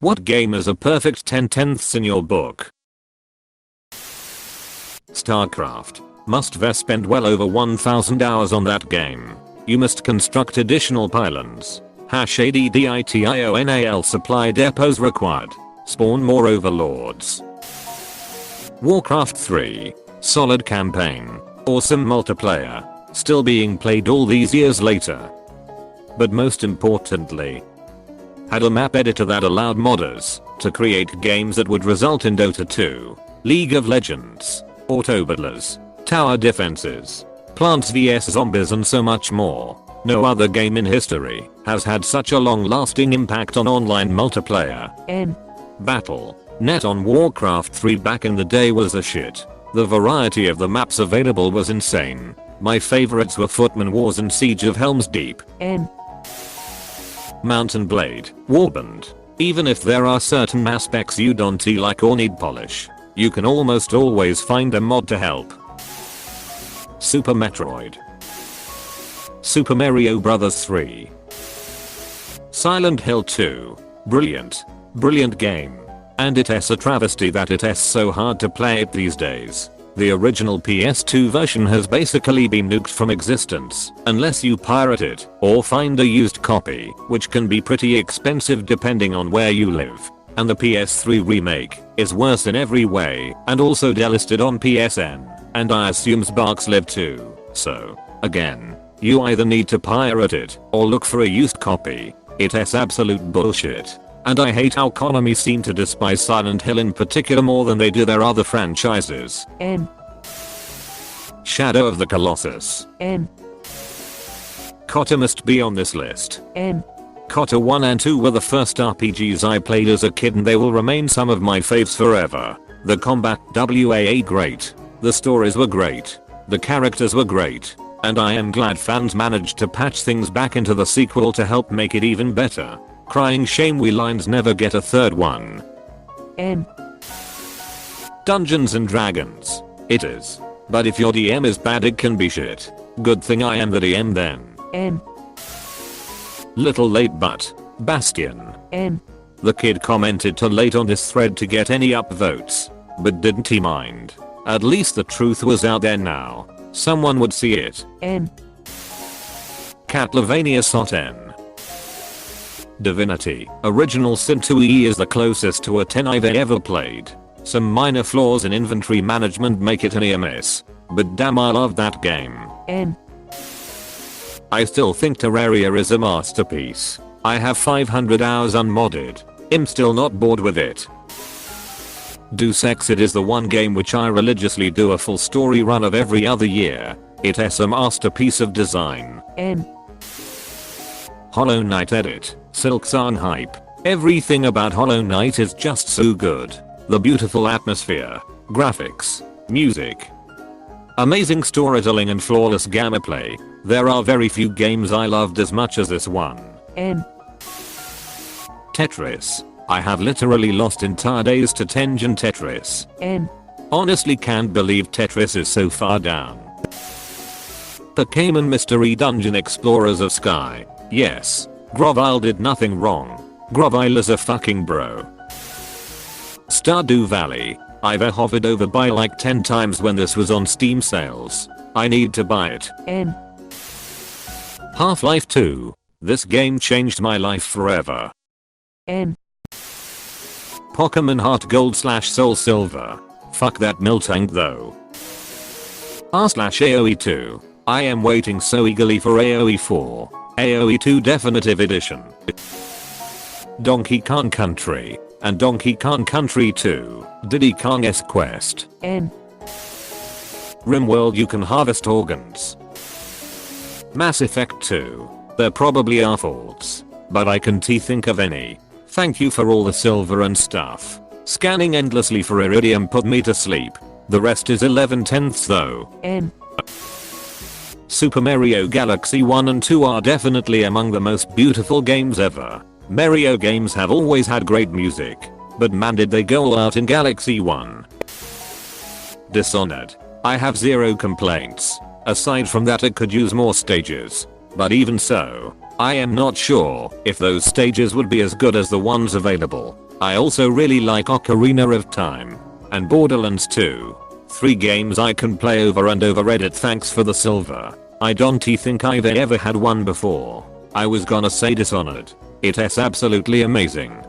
What game is a perfect 10/10ths in your book? StarCraft. Must spend well over 1000 hours on that game. You must construct additional pylons. #ADDITIONAL supply depots required. Spawn more overlords. Warcraft 3. Solid campaign. Awesome multiplayer. Still being played all these years later. But most importantly, had a map editor that allowed modders to create games that would result in Dota 2, League of Legends, auto battlers, tower defenses, Plants vs Zombies and so much more. No other game in history has had such a long-lasting impact on online multiplayer. Battle.net on Warcraft 3 back in the day was a shit. The variety of the maps available was insane. My favorites were Footman Wars and Siege of Helm's Deep. Mountain Blade, Warband. Even if there are certain aspects you don't like or need polish, you can almost always find a mod to help. Super Metroid. Super Mario Bros. 3. Silent Hill 2. Brilliant. Brilliant game. And it's a travesty that it's so hard to play it these days. The original PS2 version has basically been nuked from existence unless you pirate it or find a used copy, which can be pretty expensive depending on where you live. And the PS3 remake is worse in every way and also delisted on PSN, and I assume Sparks live too. So, again, you either need to pirate it or look for a used copy. It's absolute bullshit. And I hate how Konami seem to despise Silent Hill in particular more than they do their other franchises. Shadow of the Colossus. COTA must be on this list. COTA 1 and 2 were the first RPGs I played as a kid and they will remain some of my faves forever. The combat was great. The stories were great. The characters were great. And I am glad fans managed to patch things back into the sequel to help make it even better. Crying shame we lines never get a third one. Dungeons and Dragons. It is. But if your DM is bad it can be shit. Good thing I am the DM then. Little late but Bastion. The kid commented too late on this thread to get any upvotes. But didn't he mind? At least the truth was out there now. Someone would see it. Castlevania Soten. Divinity. Original Sin 2E is the closest to a 10 I've ever played. Some minor flaws in inventory management make it an EMS. But damn I love that game. I still think Terraria is a masterpiece. I have 500 hours unmodded. I'm still not bored with it. Deus Ex. It is the one game which I religiously do a full story run of every other year. It's a masterpiece of design. Hollow Knight edit. Silksong hype. Everything about Hollow Knight is just so good. The beautiful atmosphere, graphics, music, amazing storytelling and flawless gameplay. There are very few games I loved as much as this one. Tetris. I have literally lost entire days to Tengen Tetris. Honestly can't believe Tetris is so far down. The Cayman Mystery Dungeon Explorers of Sky. Yes. Grovile did nothing wrong. Grovile is a fucking bro. Stardew Valley. I've hovered over by like 10 times when this was on Steam sales. I need to buy it. Half-Life 2. This game changed my life forever. Pokemon Heart Gold / Soul Silver. Fuck that Miltank though. r/AOE 2. I am waiting so eagerly for AOE 4. AOE 2 Definitive Edition. Donkey Kong Country. And Donkey Kong Country 2. Diddy Kong's Quest. RimWorld. You can harvest organs. Mass Effect 2. There probably are faults. But I can't think of any. Thank you for all the silver and stuff. Scanning endlessly for iridium put me to sleep. The rest is 11/10ths though. Super Mario Galaxy 1 and 2 are definitely among the most beautiful games ever. Mario games have always had great music. But man did they go all out in Galaxy 1. Dishonored. I have zero complaints. Aside from that it could use more stages. But even so, I am not sure if those stages would be as good as the ones available. I also really like Ocarina of Time and Borderlands 2. 3 games I can play over and over. Reddit, thanks for the silver. I don't think I've ever had one before. I was gonna say Dishonored. It's absolutely amazing.